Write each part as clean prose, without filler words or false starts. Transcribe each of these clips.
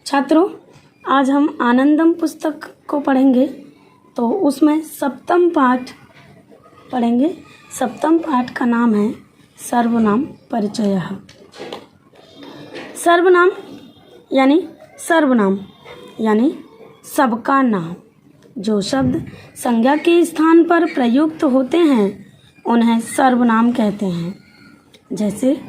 छात्रों, आज हम आनंदम पुस्तक को पढ़ेंगे। तो उसमें सप्तम पाठ पढ़ेंगे। सप्तम पाठ का नाम है सर्वनाम परिचयः। सर्वनाम यानी सबका नाम। जो शब्द संज्ञा के स्थान पर प्रयुक्त होते हैं उन्हें सर्वनाम कहते हैं। जैसे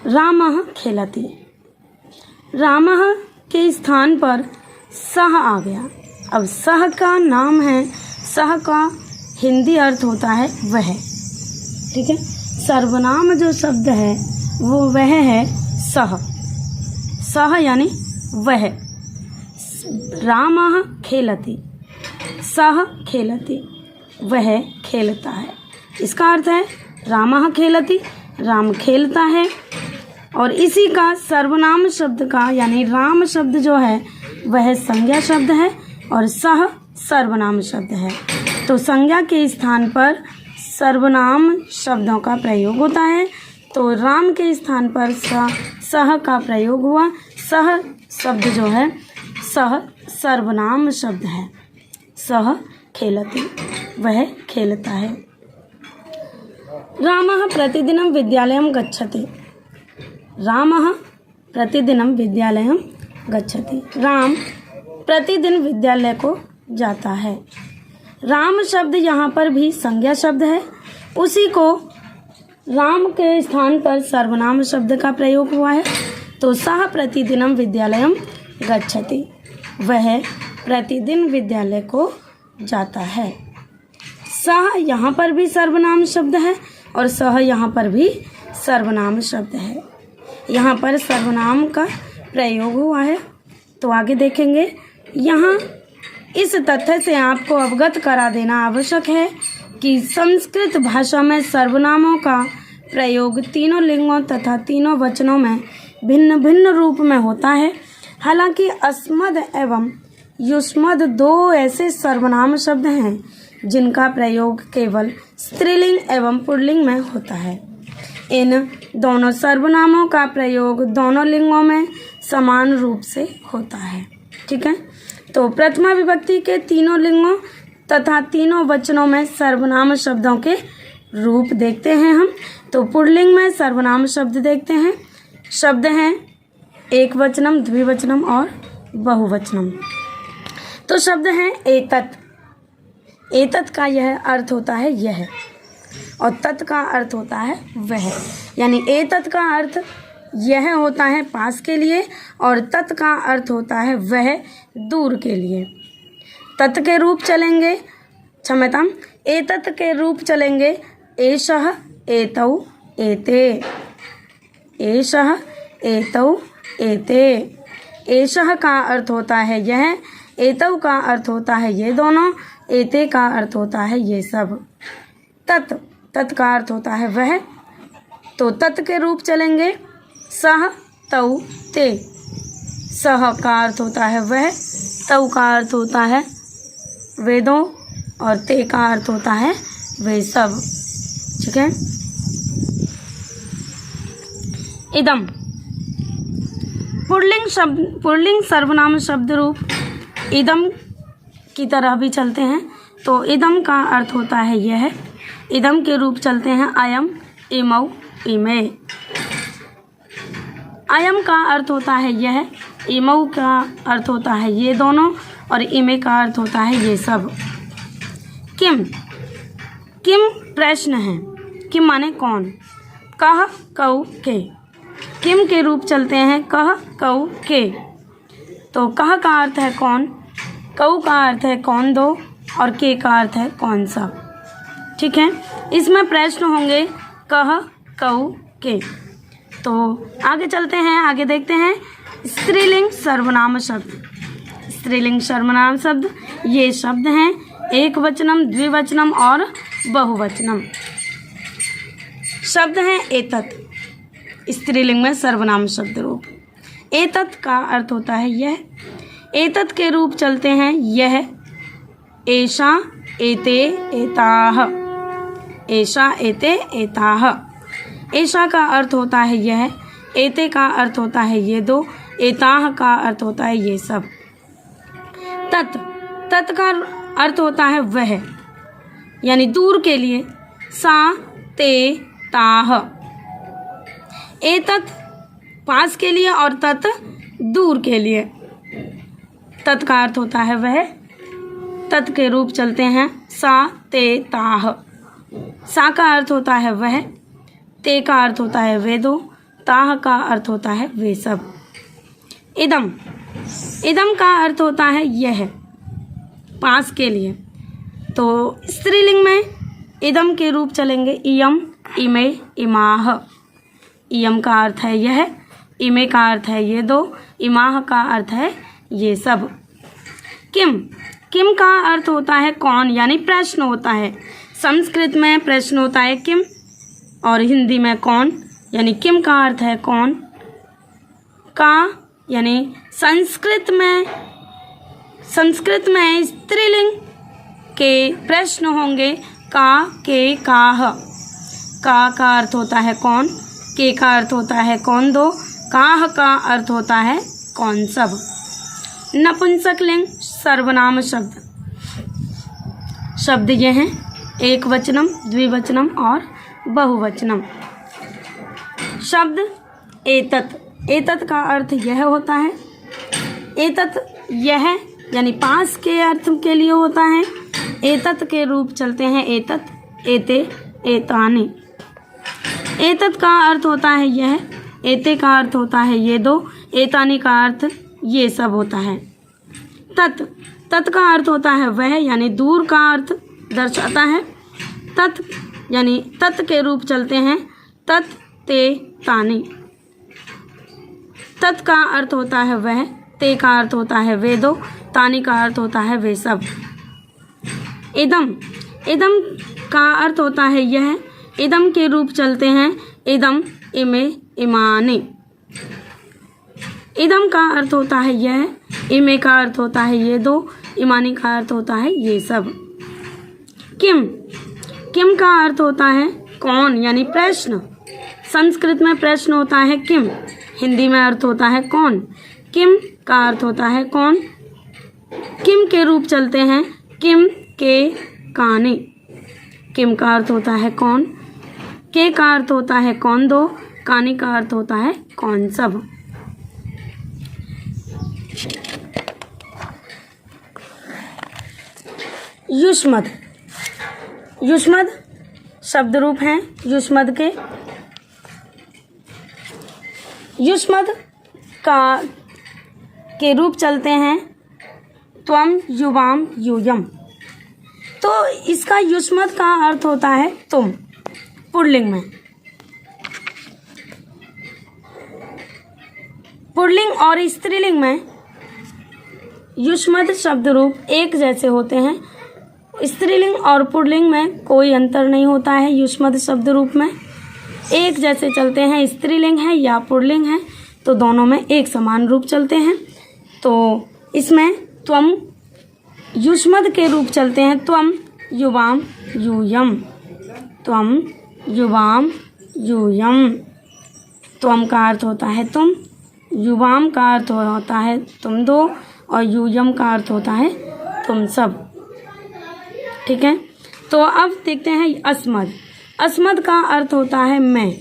रामः खेलति, रामः के स्थान पर सः आ गया। अब सः का नाम है, सः का हिंदी अर्थ होता है वह। ठीक है, सर्वनाम जो शब्द है वो वह है सः। सः यानी वह। रामः खेलति, सः खेलति, वह खेलता है। इसका अर्थ है रामः खेलति, राम खेलता है। और इसी का सर्वनाम शब्द का यानी राम शब्द जो है वह संज्ञा शब्द है और सः सर्वनाम शब्द है। तो संज्ञा के स्थान पर सर्वनाम शब्दों का प्रयोग होता है। तो राम के स्थान पर सः का प्रयोग हुआ। सः शब्द जो है सः सर्वनाम शब्द है। सः खेलति, वह खेलता है। रामः प्रतिदिनं विद्यालयं गच्छति, रामः प्रतिदिनं विद्यालयं गच्छति, राम प्रतिदिन विद्यालय को जाता है। राम शब्द यहाँ पर भी संज्ञा शब्द है। उसी को राम के स्थान पर सर्वनाम शब्द का प्रयोग हुआ है। तो सः प्रतिदिनं विद्यालयं गच्छति, वह प्रतिदिन विद्यालय को जाता है। सः यहाँ पर भी सर्वनाम शब्द है और सः यहाँ पर भी सर्वनाम शब्द है। यहाँ पर सर्वनाम का प्रयोग हुआ है। तो आगे देखेंगे। यहाँ इस तथ्य से आपको अवगत करा देना आवश्यक है कि संस्कृत भाषा में सर्वनामों का प्रयोग तीनों लिंगों तथा तीनों वचनों में भिन्न भिन्न रूप में होता है। हालांकि अस्मद एवं युष्मद दो ऐसे सर्वनाम शब्द हैं जिनका प्रयोग केवल स्त्रीलिंग एवं पुल्लिंग में होता है। इन दोनों सर्वनामों का प्रयोग दोनों लिंगों में समान रूप से होता है। ठीक है, तो प्रथमा विभक्ति के तीनों लिंगों तथा तीनों वचनों में सर्वनाम शब्दों के रूप देखते हैं हम। तो पुल्लिंग में सर्वनाम शब्द देखते हैं। शब्द हैं एक वचनम, द्विवचनम और बहुवचनम। तो शब्द हैं एतत्। एतत् का यह अर्थ होता है यह, और तत् का अर्थ होता है वह। यानी एतत् का अर्थ यह होता है पास के लिए और तत् का अर्थ होता है वह दूर के लिए। तत् के रूप चलेंगे, क्षम्यतां, एतत् के रूप चलेंगे एषः, एतौ, एते, एषः, एतौ, एते। एषः का अर्थ होता है यह, एतौ का अर्थ होता है ये दोनों, एते का अर्थ होता है ये सब। तत्, तत् का अर्थ होता है वह। तो तत् के रूप चलेंगे सः, तौ, ते। सः का अर्थ होता है वह, तौ का अर्थ होता है वे दो और ते का अर्थ होता है वे सब। ठीक है। इदम पुल्लिंग सर्वनाम शब्द रूप इदम की तरह भी चलते हैं। तो इदम का अर्थ होता है यह। इदम के रूप चलते हैं अयम, इमौ, इमे। अयम का अर्थ होता है यह, इमौ का अर्थ होता है ये दोनों और इमे का अर्थ होता है ये सब। किम, किम प्रश्न है। किम माने कौन। कह, कौ, के। किम के रूप चलते हैं कह, कौ, के। तो कह का अर्थ है कौन, कौ का अर्थ है कौन दो और के का अर्थ है कौन सा। ठीक है, इसमें प्रश्न होंगे कह, कौ, के। तो आगे चलते हैं, आगे देखते हैं स्त्रीलिंग सर्वनाम शब्द। स्त्रीलिंग सर्वनाम शब्द ये शब्द हैं एक वचनम, द्विवचनम और बहुवचनम। शब्द हैं एतत्, स्त्रीलिंग में सर्वनाम शब्द रूप। एतत् का अर्थ होता है यह। एतत् के रूप चलते हैं यह, एषा, एते, एताः। एषा, एते, एताः। एषा का अर्थ होता है यह, एते का अर्थ होता है ये दो एताह का अर्थ होता है ये सब। तत्, तत् का अर्थ होता है वह, यानी दूर के लिए। सा ते ताह, एतत् पास के लिए और तत् दूर के लिए। तत् का अर्थ होता है वह, तत् के रूप चलते हैं सा ते ताह। सा का अर्थ होता है वह, ते का अर्थ होता है वे दो, ताह का अर्थ होता है वे सब। इदम, इदम का अर्थ होता है यह, पास के लिए। तो स्त्रीलिंग में इदम के रूप चलेंगे इयम, इमे, इमाह। इयम का अर्थ है यह, इमे का अर्थ है ये दो, इमाह का अर्थ है ये सब। किम, किम का अर्थ होता है कौन, यानी प्रश्न होता है। संस्कृत में प्रश्न होता है किम और हिंदी में कौन, यानी किम का अर्थ है कौन। का यानी संस्कृत में स्त्रीलिंग के प्रश्न होंगे का, के, काह। का अर्थ होता है कौन, के का अर्थ होता है कौन दो, काह का अर्थ होता है कौन सब। नपुंसकलिंग सर्वनाम शब्द, शब्द ये हैं एक वचनम, द्विवचनम और बहुवचनम। शब्द एतत्, एतत् का अर्थ यह होता है। एतत् यह यानी पास के अर्थ के लिए होता है। एतत् के रूप चलते हैं एतत्, एते, एतानि। एतत् का अर्थ होता है यह, एते का अर्थ होता है ये दो, एतानि का अर्थ ये सब होता है। तत्, तत् का अर्थ होता है वह, यानी दूर का अर्थ दर्शाता है। तत् यानी तत् के रूप चलते हैं तत्, ते, तानि। तत् का अर्थ होता है वह, ते का अर्थ होता है वे दो, तानि का अर्थ होता है वे सब। इदम, इदम का अर्थ होता है यह, इदम के रूप चलते हैं इदम, इमे, इमानि। इदम का अर्थ होता है यह, इमे का अर्थ होता है ये दो, इमानी का अर्थ होता है ये सब। किम, किम का अर्थ होता है कौन, यानी प्रश्न। संस्कृत में प्रश्न होता है किम, हिंदी में अर्थ होता है कौन। किम का अर्थ होता है कौन। किम के रूप चलते हैं किम, के, कानि। किम का अर्थ होता है कौन, के का अर्थ होता है कौन दो, कानि का अर्थ होता है कौन सब। युष्मद, युष्मद शब्द रूप हैं युष्मद के। युष्मद के रूप चलते हैं त्वम, युवाम, यूयम। तो इसका युष्मद का अर्थ होता है तुम, पुल्लिंग में। पुल्लिंग और स्त्रीलिंग में युष्मद शब्द रूप एक जैसे होते हैं। स्त्रीलिंग और पुल्लिंग में कोई अंतर नहीं होता है। युष्मद शब्द रूप में एक जैसे चलते हैं, स्त्रीलिंग है या पुल्लिंग है तो दोनों में एक समान रूप चलते हैं। तो इसमें त्वम युष्मद के रूप चलते हैं त्वम, युवाम, यूयम। त्वम, युवाम, यूयम। त्वम का अर्थ होता है तुम, युवाम का अर्थ होता है तुम दो और यूयम का अर्थ होता है तुम सब। ठीक है, तो अब देखते हैं अस्मद। अस्मद का अर्थ होता है मैं।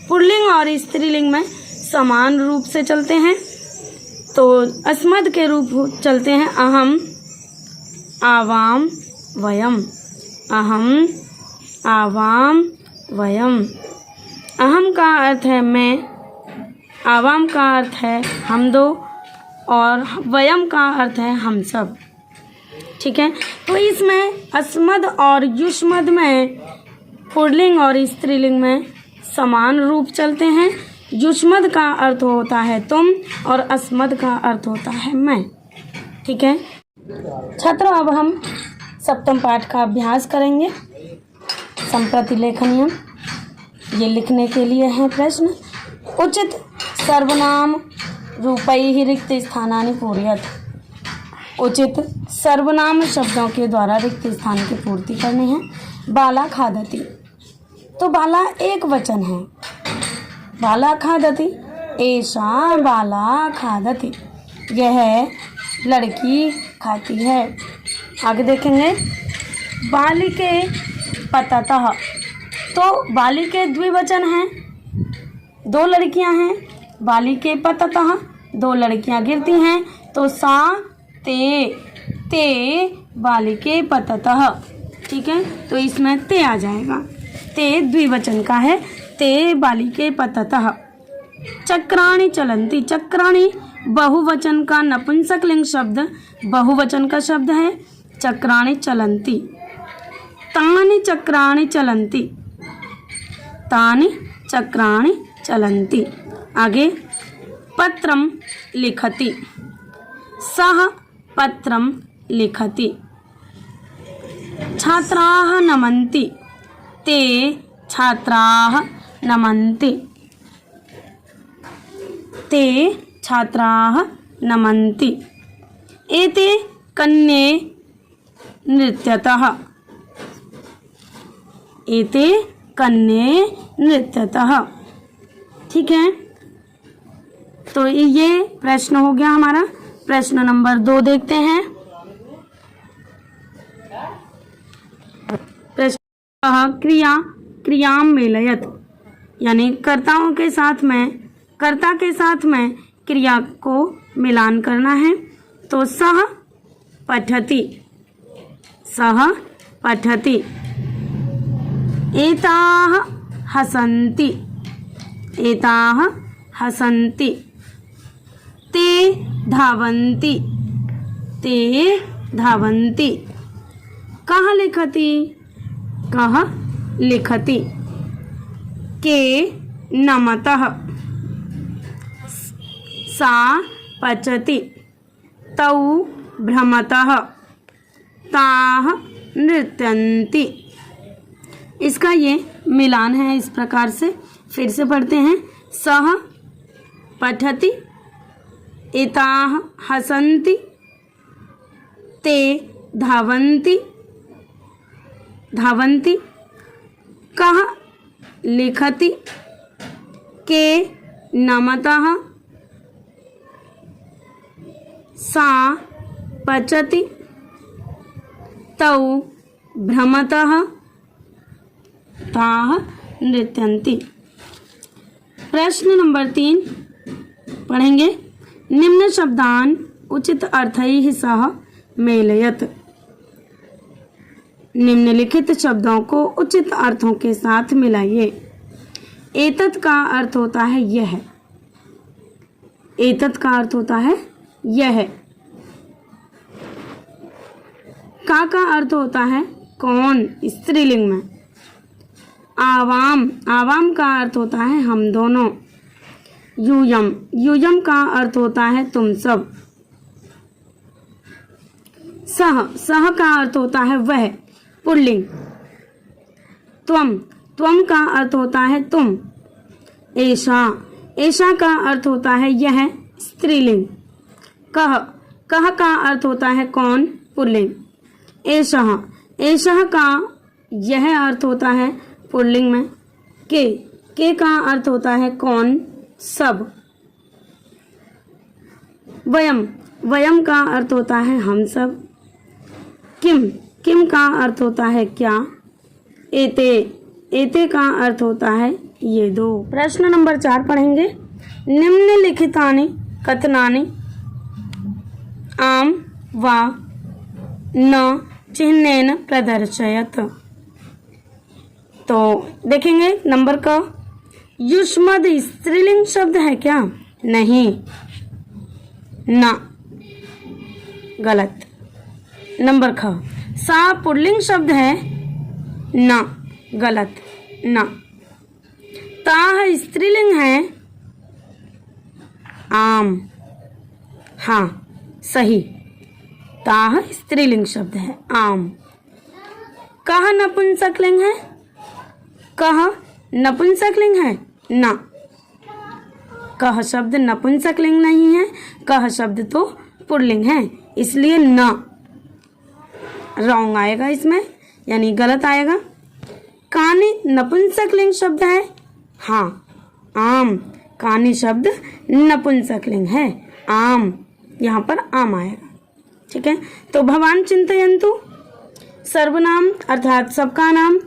पुल्लिंग और स्त्रीलिंग में समान रूप से चलते हैं। तो अस्मद के रूप चलते हैं अहम, आवाम, वयम। अहम, आवाम, वयम। अहम का अर्थ है मैं, आवाम का अर्थ है हम दो और वयम का अर्थ है हम सब। ठीक है, तो इसमें अस्मद और युष्मद में पुल्लिंग और स्त्रीलिंग में समान रूप चलते हैं। युष्मद का अर्थ होता है तुम और अस्मद का अर्थ होता है मैं। ठीक है छात्रों, अब हम सप्तम पाठ का अभ्यास करेंगे। संप्रति लेखनीय, ये लिखने के लिए है प्रश्न। उचित सर्वनाम रूपैः रिक्त स्थानानि पूरयत। उचित सर्वनाम शब्दों के द्वारा रिक्त स्थान की पूर्ति करनी है। बाला खादति, तो बाला एक वचन है। बाला खादति एषा बाला खादति, यह लड़की खाती है। आगे देखेंगे बालिके पततः, तो बालिके द्विवचन हैं, दो लड़कियां हैं। बालिके पततः, दो लड़कियां गिरती हैं, तो सा ते बालिके पततः। ठीक है, तो इसमें ते आ जाएगा। ते द्विवचन का है, ते बालिके पततः। चक्राणि चलन्ति, चक्राणि बहुवचन का नपुंसकलिंग शब्द, बहुवचन का शब्द है। चक्राणि चलन्ति। तानि चक्राणि चलन्ति, तानि चक्राणि चलन्ति। आगे पत्रम लिखति, सः पत्रम लिखति। छात्राः नमन्ति, ते छात्राः नमन्ति, ते छात्राः नमन्ति। एते कन्ये नृत्यतः, एते कन्ये नृत्यतः। ठीक है, तो ये प्रश्न हो गया हमारा। प्रश्न नंबर 2 देखते हैं। प्रश्न क्रियाम मेलयत, यानी कर्ताओं के साथ में, कर्ता के साथ में क्रिया को मिलान करना है। तो सः पठति, सः पठति। एताः हसन्ति, एताः हसन्ति। ते धावन्ति, ते धावन्ति। कः लिखति, कः लिखति। के नमतः, सा पचति। तौ भ्रमतः, ताः नृत्यन्ति। इसका ये मिलान है इस प्रकार से, फिर से पढ़ते हैं। सः पठति, एताः हसन्ति, ते धावन्ति, धावन्ति। कः लिखति, के नमतः, सा पचति। तौ भ्रमतः, ताः नृत्यन्ति। प्रश्न नंबर 3 पढ़ेंगे। निम्न शब्दान उचित अर्थैः सह मेलयत, निम्नलिखित शब्दों को उचित अर्थों के साथ मिलाइए। एतत् का अर्थ होता है यह, एतत् का अर्थ होता है यह। का अर्थ होता है कौन, स्त्रीलिंग में। आवाम, आवाम का अर्थ होता है हम दोनों। यूयम, यूयम का अर्थ होता है तुम सब। सह, सह का अर्थ होता है वह, पुल्लिंग। त्वम, त्वम का अर्थ होता है तुम। एषा, एषा का अर्थ होता है यह, स्त्रीलिंग। कह, कह का अर्थ होता है कौन, पुल्लिंग। एषः, एषः का यह अर्थ होता है पुल्लिंग में। के का अर्थ होता है कौन, सब। वयम, वयम का अर्थ होता है हम सब। किम, किम का अर्थ होता है क्या। एते, एते का अर्थ होता है ये दो। प्रश्न नंबर 4 पढ़ेंगे। निम्नलिखितानि कथनानि आम वा न चिह्नेन प्रदर्शयत। तो देखेंगे नंबर का। युष्मद स्त्रीलिंग शब्द है क्या, नहीं, ना, गलत। नंबर ख, सा पुल्लिंग शब्द है, ना, गलत, ना। ताह स्त्रीलिंग है, आम, हाँ सही, ताह स्त्रीलिंग शब्द है, आम। कह नपुंसकलिंग है, कह नपुंसकलिंग है, ना, कह शब्द नपुंसकलिंग नहीं है, कह शब्द तो पुल्लिंग है, इसलिए न रॉन्ग आएगा इसमें, यानी गलत आएगा। कानी नपुंसकलिंग शब्द है, हाँ, आम, कानी शब्द नपुंसकलिंग है, आम, यहाँ पर आम आएगा। ठीक है, तो भवान चिंतयन्तु सर्वनाम अर्थात सबका नाम।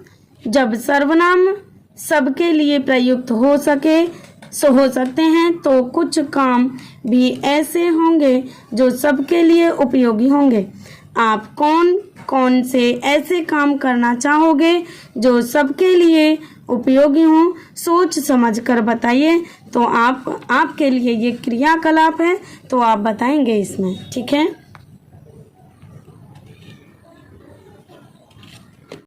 जब सर्वनाम सबके लिए प्रयुक्त हो सकते हैं तो कुछ काम भी ऐसे होंगे जो सबके लिए उपयोगी होंगे। आप कौन कौन से ऐसे काम करना चाहोगे जो सबके लिए उपयोगी हों, सोच समझ कर बताइए। तो आपके लिए ये क्रियाकलाप है, तो आप बताएंगे इसमें। ठीक है।